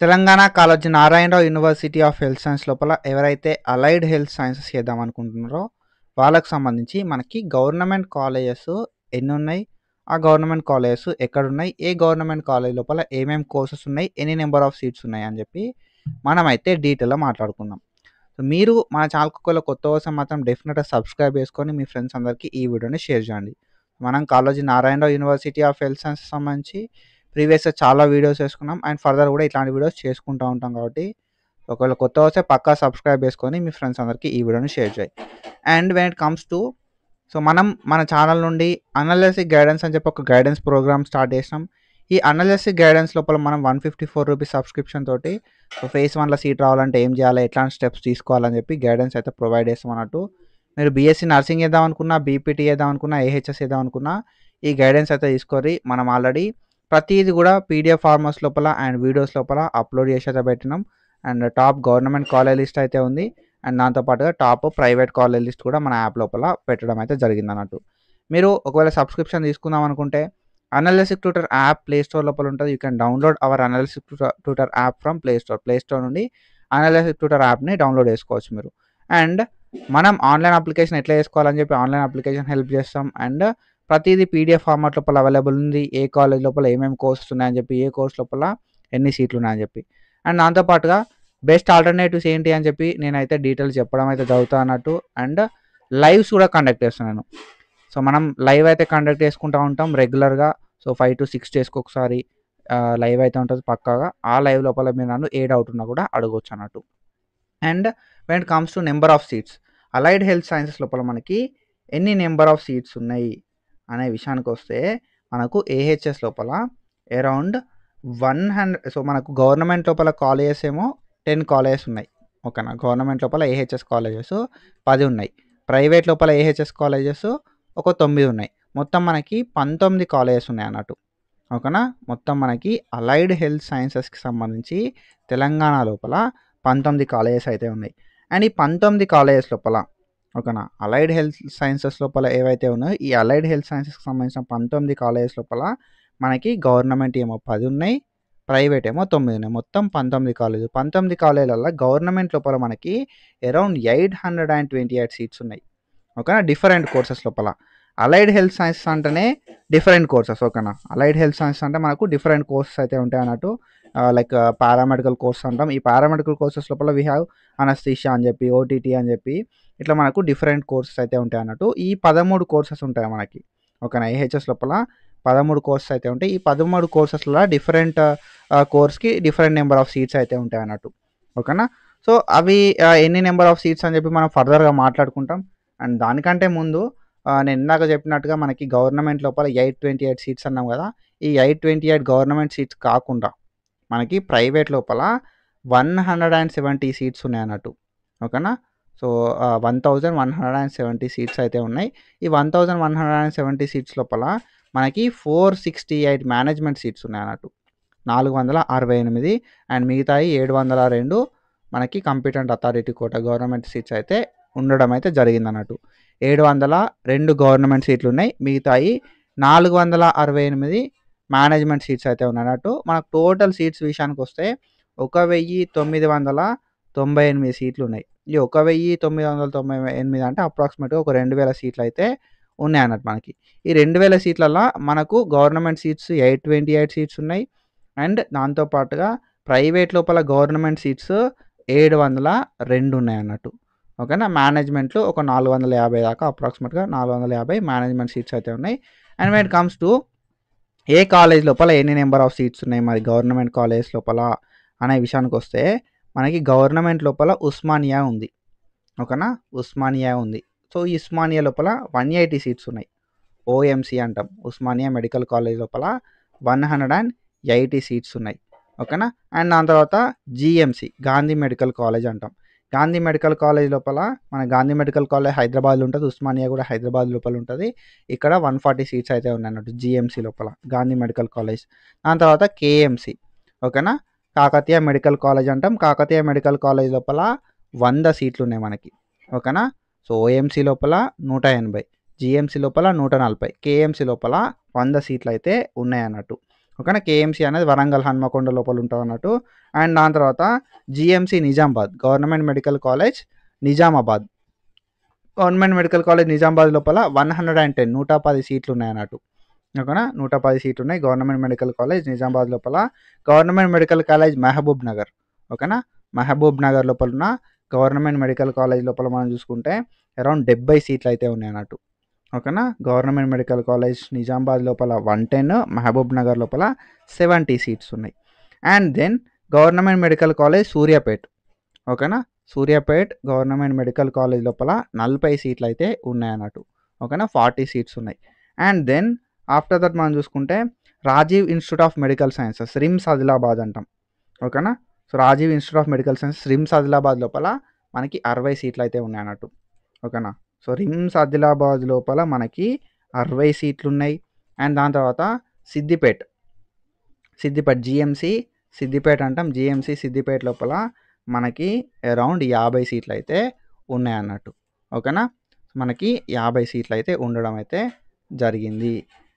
Telangana Kaloji Narayanarao university of health science లోపల ఎవరైతే allied health sciences చేద్దాం అనుకుంటున్నారో వాళ్ళకి సంబంధించి మనకి గవర్నమెంట్ కాలేజెస్ ఎన్ని ఉన్నాయి, ఆ గవర్నమెంట్ కాలేజెస్ ఎక్కడున్నాయి, ఏ గవర్నమెంట్ కాలేజ్ లోపల ఏమేమి కోర్సెస్ ఉన్నాయి, ఎన్ని నెంబర్ ఆఫ్ సీట్స్ ఉన్నాయి అని చెప్పి మనమైతే డీటెయిల్గా మాట్లాడుకుందాం. సో మీరు మన ఛానల్కి ఒకవేళ కొత్త కోసం మాత్రం డెఫినెట్గా సబ్స్క్రైబ్ చేసుకొని మీ ఫ్రెండ్స్ అందరికీ ఈ వీడియోని షేర్ చేయండి. మనం Kaloji Narayanarao university of health science సంబంధించి ప్రీవియస్గా చాలా వీడియోస్ చేసుకున్నాం అండ్ ఫర్దర్ కూడా ఇట్లాంటి వీడియోస్ చేసుకుంటూ ఉంటాం. కాబట్టి ఒకవేళ కొత్త వస్తే పక్కా సబ్స్క్రైబ్ చేసుకొని మీ ఫ్రెండ్స్ అందరికీ ఈ వీడియోని షేర్ చేయి. And when it comes to మనం మన ఛానల్ నుండి అనలిటిక్ గైడెన్స్ అని చెప్పి ఒక గైడెన్స్ ప్రోగ్రామ్ స్టార్ట్ చేసినాం. ఈ అనలిటిక్ గైడెన్స్ లోపల మనం 154 రూపీస్ సబ్స్క్రిప్షన్ తోటి ఫేజ్ 1లో సీట్ రావాలంటే ఏం చేయాలి, ఎట్లాంటి స్టెప్స్ తీసుకోవాలని చెప్పి గైడెన్స్ అయితే ప్రొవైడ్ చేస్తాం అన్నట్టు. మీరు బీఎస్సీ నర్సింగ్ చేద్దాం అనుకున్నా, బీపీటీ చేద్దాం అనుకున్నా, ఏహెచ్ఎస్ చేద్దాం అనుకున్నా ఈ గైడెన్స్ అయితే తీసుకొని మనం ఆల్రెడీ ప్రతిది కూడా పీడిఎఫ్ ఫార్మాట్స్ లోపల అండ్ వీడియోస్ లోపల అప్లోడ్ చేసి అయితే పెట్టినాం. And top government college list అయితే ఉంది అండ్ దాంతోపాటుగా టాప్ ప్రైవేట్ కాలేజ్ లిస్ట్ కూడా మన యాప్ లోపల పెట్టడం అయితే జరిగింది అన్నట్టు. మీరు ఒకవేళ సబ్స్క్రిప్షన్ తీసుకుందాం అనుకుంటే analytic tutor app play store లోపల ఉంటుంది. You can download hour analytic tutor app from play store నుండి అనలిటిక్ ట్యూటర్ యాప్ని డౌన్లోడ్ చేసుకోవచ్చు మీరు. అండ్ మనం ఆన్లైన్ అప్లికేషన్ ఎట్లా చేసుకోవాలని చెప్పి ఆన్లైన్ అప్లికేషన్ హెల్ప్ చేస్తాం. అండ్ ప్రతిదీ పీడిఎఫ్ ఫార్మాట్ లోపల అవైలబుల్ ఉంది. ఏ కాలేజ్ లోపల ఏమేమి కోర్సెస్ ఉన్నాయని చెప్పి, ఏ కోర్స్ లోపల ఎన్ని సీట్లు ఉన్నాయని చెప్పి, అండ్ దాంతోపాటుగా బెస్ట్ ఆల్టర్నేటివ్స్ ఏంటి అని చెప్పి నేనైతే డీటెయిల్స్ చెప్పడం అయితే జరుగుతా అన్నట్టు. అండ్ లైవ్స్ కూడా కండక్ట్ చేస్తున్నాను. సో మనం లైవ్ అయితే కండక్ట్ చేసుకుంటూ ఉంటాం రెగ్యులర్గా. సో 5 to 6 డేస్కి ఒకసారి లైవ్ అయితే ఉంటుంది పక్కాగా. ఆ లైవ్ లోపల మీరు నన్ను ఏ డౌట్ ఉన్నా కూడా అడగవచ్చు అన్నట్టు. And when it comes to number of seats, allied health sciences లోపల మనకి ఎన్ని నెంబర్ ఆఫ్ సీట్స్ ఉన్నాయి అనే విషయానికి వస్తే మనకు ఏహెచ్ఎస్ లోపల అరౌండ్ 100. సో మనకు గవర్నమెంట్ లోపల కాలేజెస్ ఏమో 10 కాలేజెస్ ఉన్నాయి. ఓకేనా, గవర్నమెంట్ లోపల ఏహెచ్ఎస్ కాలేజెస్ 10 ఉన్నాయి. ప్రైవేట్ లోపల ఏహెచ్ఎస్ కాలేజెస్ ఒక 9 ఉన్నాయి. మొత్తం మనకి 19 కాలేజెస్ ఉన్నాయి అన్నట్టు. ఓకేనా, మొత్తం మనకి అలైడ్ హెల్త్ సైన్సెస్కి సంబంధించి తెలంగాణ లోపల 19 కాలేజెస్ అయితే ఉన్నాయి. అండ్ ఈ 19 కాలేజెస్ లోపల ఓకేనా, అలైడ్ హెల్త్ సైన్సెస్ లోపల ఏవైతే ఉన్నాయో ఈ అలైడ్ హెల్త్ సైన్సెస్కి సంబంధించిన 19 కాలేజెస్ లోపల మనకి గవర్నమెంట్ ఏమో 10 ఉన్నాయి, ప్రైవేట్ ఏమో 9 ఉన్నాయి. మొత్తం 19 కాలేజీలు. 19 కాలేజీలలో గవర్నమెంట్ లోపల మనకి అరౌండ్ 828 సీట్స్ ఉన్నాయి. ఓకేనా, డిఫరెంట్ కోర్సెస్ లోపల. అలైడ్ హెల్త్ సైన్సెస్ అంటేనే డిఫరెంట్ కోర్సెస్. ఓకేనా, అలైడ్ హెల్త్ సైన్సెస్ అంటే మనకు డిఫరెంట్ కోర్సెస్ అయితే ఉంటాయి అన్నట్టు. లైక్ పారామెడికల్ కోర్స్ అంటాం. ఈ పారామెడికల్ కోర్సెస్ లోపల వీ హ్యావ్ అనస్థీషియా అని చెప్పి, ఓటీటీ అని చెప్పి ఇట్లా మనకు డిఫరెంట్ కోర్సెస్ అయితే ఉంటాయి అన్నట్టు. ఈ 13 కోర్సెస్ ఉంటాయి మనకి. ఓకేనా, ఏహెచ్ఎస్ లోపల 13 కోర్సెస్ అయితే ఉంటాయి. ఈ 13 కోర్సెస్లో డిఫరెంట్ కోర్స్కి డిఫరెంట్ నెంబర్ ఆఫ్ సీట్స్ అయితే ఉంటాయి అన్నట్టు. ఓకేనా, సో అవి ఎన్ని నెంబర్ ఆఫ్ సీట్స్ అని చెప్పి మనం ఫర్దర్గా మాట్లాడుకుంటాం. అండ్ దానికంటే ముందు నేను ఇందాక చెప్పినట్టుగా మనకి గవర్నమెంట్ లోపల 828 సీట్స్ అన్నాం కదా. ఈ 828 గవర్నమెంట్ సీట్స్ కాకుండా మనకి ప్రైవేట్ లోపల 170 సీట్స్ ఉన్నాయి అన్నట్టు. ఓకేనా, సో 1170 సీట్స్ అయితే ఉన్నాయి. ఈ 1170 సీట్స్ లోపల మనకి 468 మేనేజ్మెంట్ సీట్స్ ఉన్నాయి అన్నట్టు. 468 అండ్ మిగతాయి 702 మనకి competent authority quota government seats అయితే ఉండడం అయితే జరిగింది అన్నట్టు. 702 గవర్నమెంట్ సీట్లు ఉన్నాయి, మిగతాయి 468 మేనేజ్మెంట్ సీట్స్ అయితే ఉన్నట్టు. మనకు టోటల్ సీట్స్ విషయానికి వస్తే 1998 సీట్లు ఉన్నాయి. ఈ 1998 అంటే అప్రాక్సిమేట్గా ఒక 2000 సీట్లు అయితే ఉన్నాయి అన్నట్టు మనకి. ఈ 2000 సీట్లలో మనకు గవర్నమెంట్ సీట్స్ 828 సీట్స్ ఉన్నాయి. అండ్ దాంతోపాటుగా ప్రైవేట్ లోపల గవర్నమెంట్ సీట్స్ 702 ఉన్నాయి అన్నట్టు. ఓకేనా, మేనేజ్మెంట్లో ఒక 450 దాకా, అప్రాక్సిమేట్గా 450 మేనేజ్మెంట్ సీట్స్ అయితే ఉన్నాయి. And when it comes to A college లోపల ఎన్ని నెంబర్ ఆఫ్ సీట్స్ ఉన్నాయి మరి గవర్నమెంట్ కాలేజ్ లోపల అనే విషయానికి వస్తే మనకి గవర్నమెంట్ లోపల ఉస్మానియా ఉంది. ఓకేనా, ఉస్మానియా ఉంది. సో ఈ ఉస్మానియా లోపల 180 సీట్స్ ఉన్నాయి. ఓఎంసీ అంటాం, ఉస్మానియా మెడికల్ కాలేజ్ లోపల 180 సీట్స్ ఉన్నాయి. ఓకేనా, అండ్ దాని తర్వాత జిఎంసి గాంధీ మెడికల్ కాలేజ్ అంటాం. గాంధీ మెడికల్ కాలేజ్ లోపల మన గాంధీ మెడికల్ కాలేజ్ హైదరాబాద్లో ఉంటుంది, ఉస్మానియా కూడా హైదరాబాద్ లోపల ఉంటుంది. ఇక్కడ 140 సీట్స్ అయితే ఉన్నాయి అన్నట్టు జిఎంసి లోపల, గాంధీ మెడికల్ కాలేజ్. దాని తర్వాత కేఎంసి. ఓకేనా, కాకతీయ మెడికల్ కాలేజ్ అంటాం. కాకతీయ మెడికల్ కాలేజ్ లోపల 100 సీట్లు ఉన్నాయి మనకి. ఓకేనా, సో ఓఎంసీ లోపల 180, జిఎంసి లోపల 140, కేఎంసి లోపల 100 సీట్లు అయితే ఉన్నాయి అన్నట్టు. ఓకేనా. కేఎంసీ అనేది వరంగల్ హన్మకొండ లోపల ఉంటుంది అన్నట్టు. అండ్ దాని తర్వాత GMC Nizamabad, government medical college Nizamabad. Government medical college Nizamabad లోపల 110 110 సీట్లు ఉన్నాయి అన్నట్టు. ఓకేనా. 110 సీట్లు ఉన్నాయి గవర్నమెంట్ మెడికల్ కాలేజ్ నిజామాబాద్ లోపల. Government medical college Mahabub Nagar. ఓకేనా. మహబూబ్ నగర్ లోపల ఉన్న గవర్నమెంట్ మెడికల్ కాలేజ్ లోపల మనం చూసుకుంటే అరౌండ్ 70 సీట్లు అయితే ఉన్నాయి అన్నట్టు. ఓకేనా. గవర్నమెంట్ మెడికల్ కాలేజ్ నిజామాబాద్ లోపల 110, మహబూబ్ నగర్ లోపల 70 సీట్స్ ఉన్నాయి. And then government medical college Suryapet. ఓకేనా. సూర్యాపేట్ గవర్నమెంట్ మెడికల్ కాలేజ్ లోపల 40 సీట్లు అయితే ఉన్నాయి అన్నట్టు. ఓకేనా. 40 సీట్స్ ఉన్నాయి. అండ్ దెన్ ఆఫ్టర్ దట్ మనం చూసుకుంటే Rajiv institute of medical sciences RIMS Adilabad అంటాం. ఓకేనా. So Rajiv institute of medical sciences RIMS Adilabad లోపల మనకి 60 సీట్లు అయితే ఉన్నాయి అన్నట్టు. ఓకేనా. సో రిమ్స్ ఆదిలాబాద్ లోపల మనకి 60 సీట్లు ఉన్నాయి. అండ్ దాని తర్వాత సిద్దిపేట్ జిఎంసి సిద్దిపేట అంటాం. జిఎంసి సిద్దిపేట లోపల మనకి అరౌండ్ 50 సీట్లు అయితే ఉన్నాయి అన్నట్టు. ఓకేనా. మనకి 50 సీట్లు అయితే ఉండడం అయితే జరిగింది.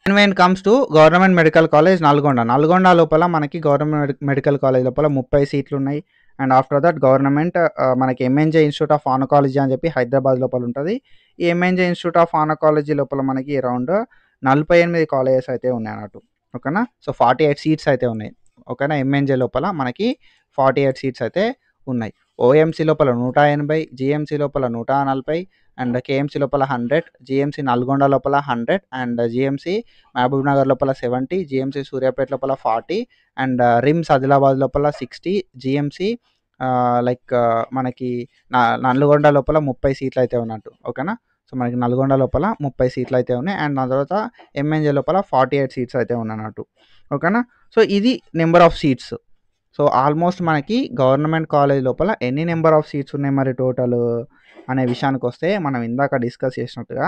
And when comes to government medical college Nalgonda లోపల మనకి గవర్నమెంట్ మెడికల్ కాలేజ్ లోపల 30 సీట్లు ఉన్నాయి. అండ్ ఆఫ్టర్ దట్ గవర్నమెంట్ మనకి ఎంఎన్జే ఇన్స్టిట్యూట్ ఆఫ్ ఆనకాలజీ అని చెప్పి హైదరాబాద్ లోపల ఉంటుంది. ఈ ఎంఎన్జే ఇన్స్టిట్యూట్ ఆఫ్ ఆనకాలజీ లోపల మనకి అరౌండ్ 48 కాలేజెస్ అయితే ఉన్నాయి అన్నట్టు. ఓకేనా. సో 48 సీట్స్ అయితే ఉన్నాయి. ఓకేనా. ఎంఎన్జే లోపల మనకి 48 సీట్స్ అయితే ఉన్నాయి. ఓఎంసీ లోపల 180, జిఎంసీ లోపల 140, అండ్ కేఎంసీ లోపల 100, జిఎంసీ నల్గొండ లోపల 100, అండ్ జిఎంసీ మహబూబ్ నగర్ లోపల 70, జిఎంసీ సూర్యాపేట లోపల 40, అండ్ రిమ్స్ ఆదిలాబాద్ లోపల 60, జిఎంసీ మనకి నల్గొండ లోపల 30 సీట్లు అయితే ఉన్నట్టు. ఓకేనా. సో మనకి నల్గొండ లోపల 30 సీట్లు అయితే ఉన్నాయి. అండ్ దాని తర్వాత ఎంఎన్జే లోపల 48 సీట్స్ అయితే ఉన్నట్టు. ఓకేనా. సో ఇది number of seats. So almost మనకి గవర్నమెంట్ కాలేజ్ లోపల ఎన్ని నెంబర్ ఆఫ్ సీట్స్ ఉన్నాయి మరి టోటల్ అనే విషయానికి వస్తే మనం ఇందాక డిస్కస్ చేసినట్టుగా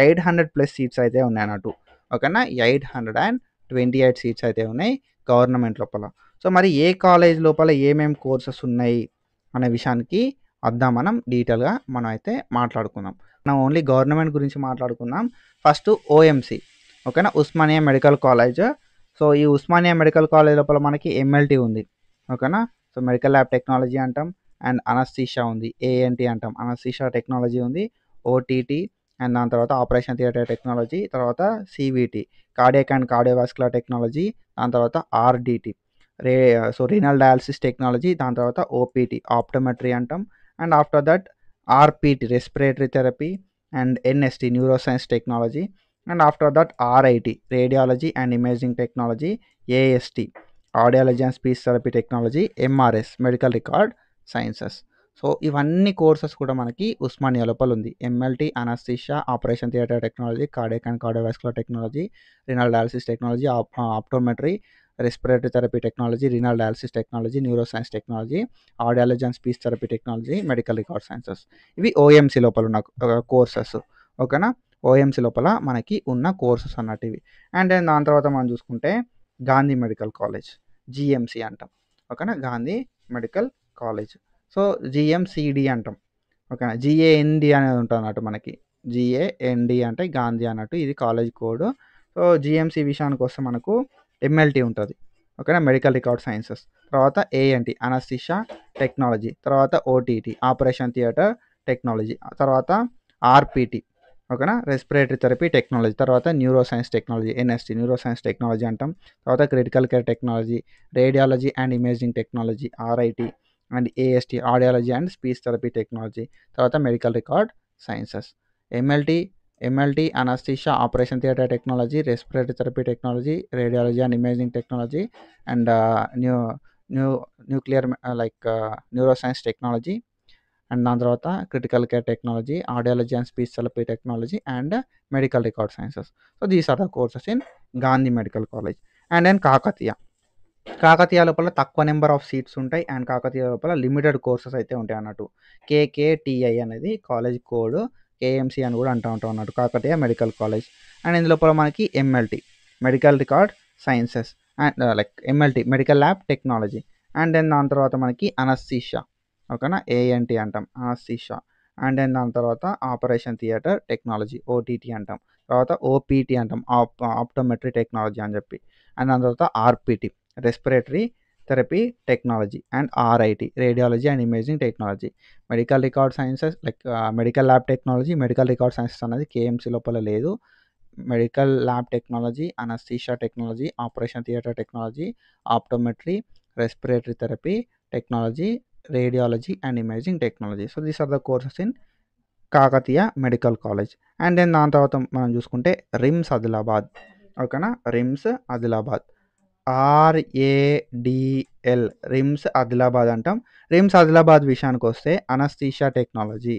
800+ సీట్స్ అయితే ఉన్నాయి అన్నట్టు. ఓకేనా. 828 సీట్స్ అయితే ఉన్నాయి గవర్నమెంట్ లోపల. సో మరి ఏ కాలేజ్ లోపల ఏమేమి కోర్సెస్ ఉన్నాయి అనే విషయానికి వద్దాం మనం డీటెయిల్గా మనం అయితే మాట్లాడుకుందాం. మనం ఓన్లీ గవర్నమెంట్ గురించి మాట్లాడుకుందాం. First OMC. ఓకేనా. Osmania medical college. సో ఈ ఉస్మానియా మెడికల్ కాలేజ్ లోపల మనకి ఎంఎల్టీ ఉంది. ఓకేనా. సో మెడికల్ ల్యాబ్ టెక్నాలజీ అంటాం. అండ్ అనస్థీషియా ఉంది. ఏఎన్టీ అంటాం. అనస్థీషియా టెక్నాలజీ ఉంది. ఓటీటీ అండ్ దాని తర్వాత ఆపరేషన్ థియేటర్ టెక్నాలజీ, తర్వాత CVT cardiac and cardiovascular technology, దాని తర్వాత ఆర్డిటి రీనల్ డయాలసిస్ టెక్నాలజీ, దాని తర్వాత ఓపీటీ ఆప్టోమెట్రీ అంటాం. And after that RPT respiratory therapy, and NST neuroscience technology, and after that RIT radiology and imaging technology, AST audiology and speech therapy technology, MRS medical record sciences. So ఇవన్నీ courses కూడా మనకి ఉస్మానియా లోపల ఉంది. MLT, anaesthesia, operation theatre technology, cardiac and cardiovascular technology, renal dialysis technology, optometry, respiratory therapy technology, renal dialysis technology, neuro science technology, audiology and speech therapy technology, medical record sciences. ఇవి OMC లోపల ఉన్న courses. ఓకేనా. OMC లోపల మనకి ఉన్న courses అన్నట్టు ఇవి. And దాని తర్వాత మనం చూసుకుంటే గాంధీ మెడికల్ కాలేజ్, జిఎంసి అంటాం. ఓకేనా. Gandhi medical college. సో జిఎంసిడి అంటాం. ఓకేనా. జిఏఎన్డి అనేది ఉంటుంది అన్నట్టు మనకి. జిఏఎన్డి అంటే గాంధీ అన్నట్టు ఇది కాలేజ్ కోడ్. సో జిఎంసి విషయానికి వస్తే మనకు ఎంఎల్టీ ఉంటుంది. ఓకేనా. Medical record sciences. తర్వాత ఏఎన్టీ అనస్థీషియా టెక్నాలజీ, తర్వాత ఓటీటీ ఆపరేషన్ థియేటర్ టెక్నాలజీ, తర్వాత ఆర్పిటి ఓకేనా. రెస్పిరేటరీ థెరపీ టెక్నాలజీ, తర్వాత neuroscience technology, NST neuroscience technology అంటాం. తర్వాత critical care technology, radiology and imaging technology, RIT, and AST audiology and speech therapy technology, తర్వాత medical record sciences. MLT anaesthesia operation theatre technology, respiratory therapy technology, radiology and imaging technology, and nuclear neuroscience technology, and దాని తర్వాత critical care technology, audiology and speech therapy technology, and medical record sciences. So these are the courses in Gandhi medical college. And then Kakatiya లోపల తక్కువ number of seats ఉంటాయి. And Kakatiya లోపల limited courses అయితే ఉంటాయి అన్నట్టు. కేకేటిఐ అనేది కాలేజ్ కోడ్, కేఎంసి అని కూడా అంటూ ఉంటాం అన్నట్టు, కాకతీయ మెడికల్ కాలేజ్. అండ్ ఇందులో మనకి MLT medical record sciences, and MLT medical lab technology. And then దాని తర్వాత మనకి అనస్థీషియా. ఓకేనా. ఏఎన్టీ అంటాం అనస్థీషియా. అండ్ దెన్ దాని తర్వాత ఆపరేషన్ థియేటర్ టెక్నాలజీ, ఓటీటీ అంటాం. తర్వాత ఓపీటీ అంటాం ఆప్టోమెట్రీ టెక్నాలజీ అని చెప్పి. అండ్ దాని తర్వాత RPT respiratory therapy technology and RIT radiology and imaging technology. Medical record sciences like medical lab technology, medical record sciences అనేది కేఎంసీ లోపల లేదు. Medical lab technology, anaesthesia technology, operation theatre technology, optometry, respiratory therapy technology, radiology and imaging technology. So these are the courses in Kakatiya medical college. And then దాని తర్వాత మనం చూసుకుంటే RIMS Adilabad. ఓకేనా, RIMS Adilabad, RADL RIMS Adilabad అంటాం. RIMS Adilabad విషయానికి వస్తే anaesthesia technology.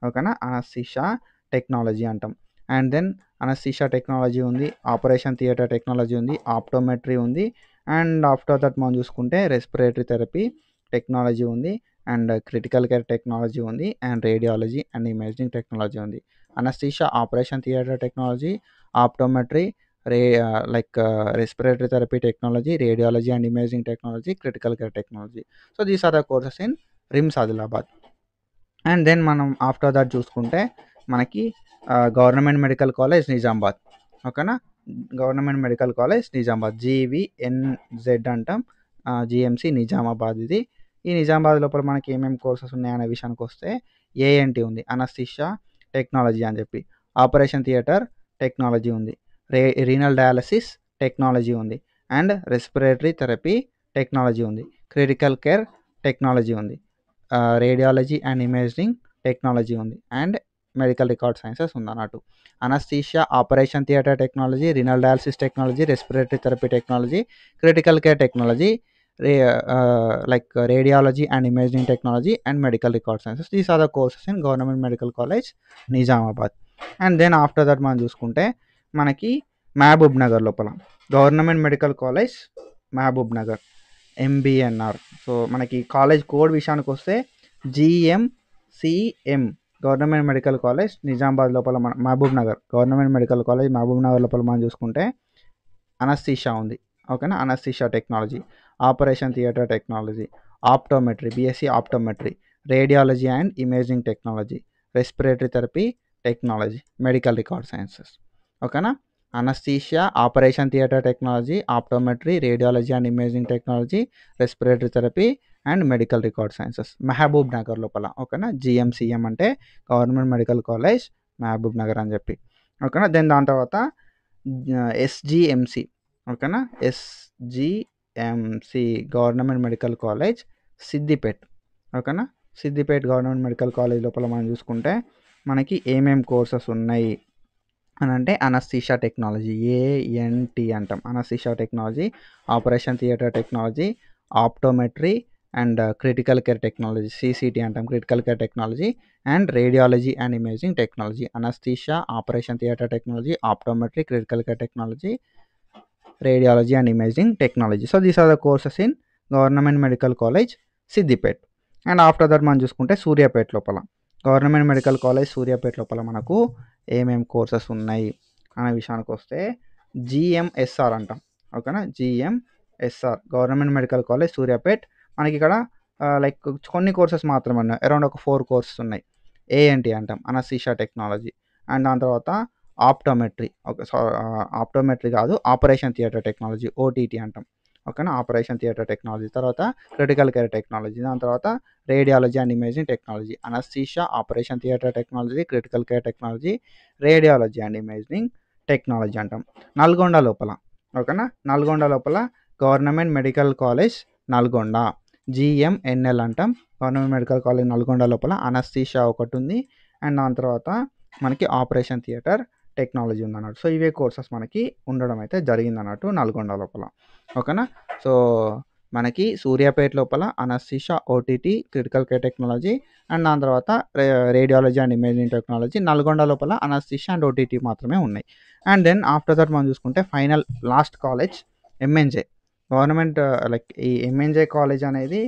ఓకేనా, anaesthesia technology అంటాం. అండ్ దెన్ అనస్థీషియా టెక్నాలజీ ఉంది, ఆపరేషన్ థియేటర్ టెక్నాలజీ ఉంది, ఆప్టోమెట్రీ ఉంది. అండ్ ఆఫ్టర్ దట్ మనం చూసుకుంటే రెస్పిరేటరీ థెరపీ టెక్నాలజీ ఉంది, అండ్ క్రిటికల్ కేర్ టెక్నాలజీ ఉంది, and radiology and imaging technology ఉంది. Anaesthesia, operation theatre technology, optometry, respiratory therapy technology, radiology and imaging technology, critical care technology. So these are the courses in RIMS Adilabad. And then మనం after that చూసుకుంటే మనకి government medical college Nizamabad. ఓకేనా, government medical college Nizamabad, జీవీఎన్జెడ్ అంటాం, GMC Nizamabad ఇది. ఈ నిజామాబాద్ లోపల మనకి ఏమేమి కోర్సెస్ ఉన్నాయనే విషయానికి వస్తే ఏఎన్టీ ఉంది, అనస్థీషియా టెక్నాలజీ అని చెప్పి, ఆపరేషన్ థియేటర్ టెక్నాలజీ ఉంది, రీనల్ డయాలసిస్ టెక్నాలజీ ఉంది, అండ్ రెస్పిరేటరీ థెరపీ టెక్నాలజీ ఉంది, క్రిటికల్ కేర్ టెక్నాలజీ ఉంది, రేడియాలజీ అండ్ ఇమేజింగ్ టెక్నాలజీ ఉంది, అండ్ మెడికల్ రికార్డ్ సైన్సెస్ ఉంది అన్నట్టు. Anaesthesia, operation theatre technology, renal dialysis technology, respiratory therapy technology, critical care technology, radiology and imaging technology, and medical record sciences. These are the courses in government medical college Nizamabad. And then after that మనం చూసుకుంటే మనకి మహబూబ్ నగర్ లోపల government medical college Mahabub Nagar, MBNR. So మనకి college code విషయానికి వస్తే GMCM, government medical college Nizamabad లోపల Mahabub Nagar, government medical college Mahabub Nagar లోపల మనం చూసుకుంటే అనస్థీషియా ఉంది. ఓకేనా, anaesthesia technology, operation theatre technology, optometry, BSc optometry, radiology and imaging technology, respiratory therapy technology, medical record sciences. ఓకేనా, anaesthesia, operation theatre technology, optometry, radiology and imaging technology, respiratory therapy and medical record sciences, Mahabub Nagar లోపల. ఓకేనా, GMCM అంటే government medical college Mahabub Nagar అని చెప్పి. ఓకేనా, then దాని తర్వాత SGMC. ఓకేనా, SGMC government medical college Siddipet. ఓకేనా, సిద్దిపేట్ గవర్నమెంట్ మెడికల్ కాలేజ్ లోపల మనం చూసుకుంటే మనకి ఏమేమి కోర్సెస్ ఉన్నాయి అని అంటే అనస్థీషియా టెక్నాలజీ, ఏఎన్టీ అంటాం, anaesthesia technology, operation theatre technology, optometry and critical care technology, CCT అంటాం, critical care technology, and radiology and imaging technology. Anaesthesia, operation theatre technology, optometry, critical care technology, radiology and imaging technology. So these are the courses in government medical college Siddipet. And after that మనం చూసుకుంటే సూర్యాపేట లోపల government medical college Suryapet లోపల మనకు ఏమేమి courses ఉన్నాయి అనే విషయానికి వస్తే జిఎంఎస్ఆర్ అంటాం. ఓకేనా, జిఎంఎస్ఆర్ గవర్నమెంట్ మెడికల్ కాలేజ్ సూర్యాపేట్. మనకి ఇక్కడ కొన్ని కోర్సెస్ మాత్రమే ఉన్నాయి, అరౌండ్ ఒక 4 కోర్సెస్ ఉన్నాయి. ఏఎన్టీ అంటాం, అనస్థీషియా టెక్నాలజీ. అండ్ దాని తర్వాత ఆప్టోమెట్రీ, ఆప్టోమెట్రీ కాదు, ఆపరేషన్ థియేటర్ టెక్నాలజీ, ఓటీటీ అంటాం. ఓకేనా, ఆపరేషన్ థియేటర్ టెక్నాలజీ. తర్వాత క్రిటికల్ కేర్ టెక్నాలజీ. దాని తర్వాత radiology and imaging technology, anaesthesia, operation theatre technology, critical care technology, radiology and imaging technology అంటాం. నల్గొండ లోపల. ఓకేనా, నల్గొండ లోపల గవర్నమెంట్ మెడికల్ కాలేజ్ నల్గొండ, జిఎంఎన్ఎల్ అంటాం, గవర్నమెంట్ మెడికల్ కాలేజ్ నల్గొండ లోపల అనస్థీషియా ఒకటి ఉంది. అండ్ దాని తర్వాత మనకి ఆపరేషన్ థియేటర్ టెక్నాలజీ ఉందన్నట్టు. సో ఇవే కోర్సెస్ మనకి ఉండడం అయితే జరిగిందన్నట్టు నల్గొండ లోపల. ఓకేనా, సో మనకి సూర్యాపేట లోపల anaesthesia, OTT, critical care technology, and దాని తర్వాత radiology and imaging technology. Nalgonda లోపల అనస్థీషియా అండ్ ఓటీటీ మాత్రమే ఉన్నాయి. అండ్ దెన్ ఆఫ్టర్ దట్ మనం చూసుకుంటే final last college MNJ, government ఈ ఎంఎన్జే కాలేజ్ అనేది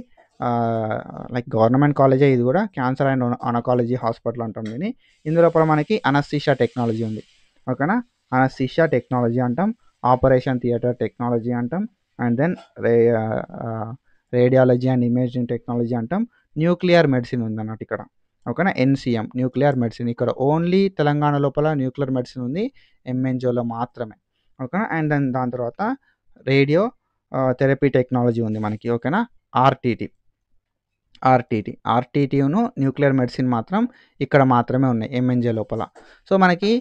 గవర్నమెంట్ కాలేజే. ఇది కూడా క్యాన్సర్ అండ్ ఆనకాలజీ హాస్పిటల్ అంటాం దీన్ని. ఇందులో కూడా మనకి అనస్థీషియా టెక్నాలజీ ఉంది. ఓకేనా, అనస్థీషియా టెక్నాలజీ అంటాం, ఆపరేషన్ థియేటర్ టెక్నాలజీ అంటాం, and then radiology and imaging technology అంటాం. న్యూక్లియర్ మెడిసిన్ ఉందన్నట్టు ఇక్కడ. ఓకేనా, ఎన్సిఎం న్యూక్లియర్ మెడిసిన్. ఇక్కడ ఓన్లీ తెలంగాణ లోపల న్యూక్లియర్ మెడిసిన్ ఉంది, ఎంఎన్జోలో మాత్రమే. ఓకేనా, అండ్ దెన్ దాని తర్వాత రేడియో థెరపీ టెక్నాలజీ ఉంది మనకి. ఓకేనా. ఆర్టీటీ. ఆర్టీటీను న్యూక్లియర్ మెడిసిన్ మాత్రం ఇక్కడ మాత్రమే ఉన్నాయి ఎంఎన్జే లోపల. సో మనకి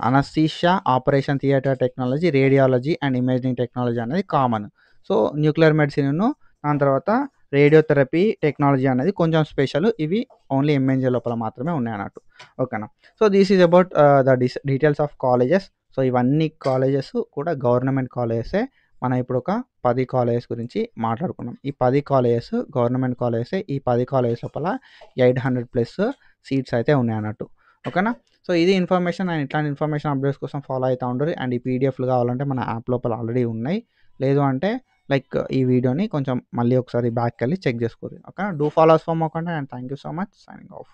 anaesthesia, operation theatre technology, radiology and imaging technology అనేది కామన్. సో న్యూక్లియర్ మెడిసిన్ను దాని తర్వాత రేడియోథెరపీ టెక్నాలజీ అనేది కొంచెం స్పెషల్. ఇవి ఓన్లీ ఎంఎన్జే లోపల మాత్రమే ఉన్నాయి అన్నట్టు. ఓకేనా. So this is about the details of colleges. So ఇవన్నీ కాలేజెస్ కూడా గవర్నమెంట్ కాలేజెసే. మనం ఇప్పుడు ఒక 10 కాలేజెస్ గురించి మాట్లాడుకున్నాం. ఈ 10 కాలేజెస్ గవర్నమెంట్ కాలేజెసే. ఈ 10 కాలేజెస్ లోపల 800+ సీట్స్ అయితే ఉన్నాయన్నట్టు. ఓకేనా. సో ఇది ఇన్ఫర్మేషన్. అండ్ ఇట్లాంటి ఇన్ఫర్మేషన్ అప్డేట్స్ కోసం ఫాలో అవుతూ ఉండరు. అండ్ ఈ పీడిఎఫ్లు కావాలంటే మన యాప్ లోపల ఆల్రెడీ ఉన్నాయి. లేదు అంటే ఈ వీడియోని కొంచెం మళ్ళీ ఒకసారి బ్యాక్ వెళ్ళి చెక్ చేసుకోండి. Okay. Do follow us for more content and thank you so much. Signing of.